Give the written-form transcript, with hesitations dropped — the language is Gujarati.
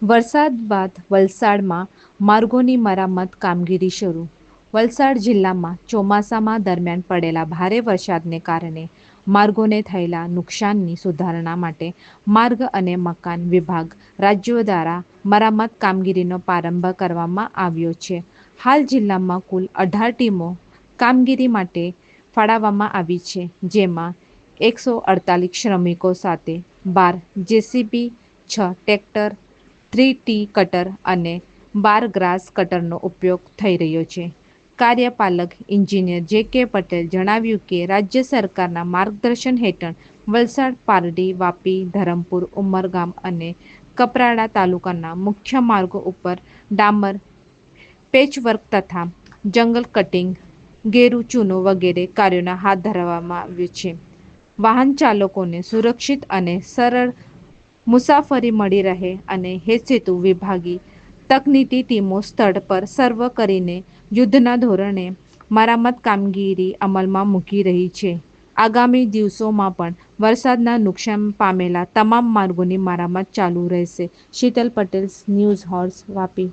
વરસાદ બાદ વલસાડમાં માર્ગોની મરામત કામગીરી શરૂ. વલસાડ જિલ્લામાં ચોમાસામાં દરમિયાન પડેલા ભારે વરસાદને કારણે માર્ગોને થયેલા નુકસાનની સુધારણા માટે માર્ગ અને મકાન વિભાગ રાજ્યો દ્વારા મરામત કામગીરીનો પ્રારંભ કરવામાં આવ્યો છે. હાલ જિલ્લામાં કુલ 18 ટીમો કામગીરી માટે ફાળવવામાં આવી છે, જેમાં 148 શ્રમિકો સાથે 12 જેસીબી, 6 ટ્રેક્ટર, 3T કટર અને 12 ગ્રાસ કટરનો ઉપયોગ થઈ રહ્યો છે. કાર્યપાલક ઇજનેર જે.કે. પટેલ જણાવ્યું કે રાજ્ય સરકારના માર્ગદર્શન હેઠળ વલસાડ, પારડી, વાપી, ધરમપુર, ઉમરગામ અને કપરાડા તાલુકાના મુખ્ય માર્ગો ઉપર ડામર, પેચવર્ક તથા જંગલ કટીંગ, ગેરુ ચૂનો વગેરે કાર્યોને હાથ ધરવામાં આવ્યું છે. વાહન ચાલકોને સુરક્ષિત અને સરળ મુસાફરી મળી રહે અને હેતુ વિભાગીય તકનીકી ટીમો સ્થળ પર સર્વે કરીને યુદ્ધના ધોરણે મરામત કામગીરી અમલમાં મૂકી રહી છે. આગામી દિવસોમાં પણ વરસાદના નુકસાન પામેલા તમામ માર્ગોની મરામત ચાલુ રહેશે. Sheetal Patel, news horse, Vapi.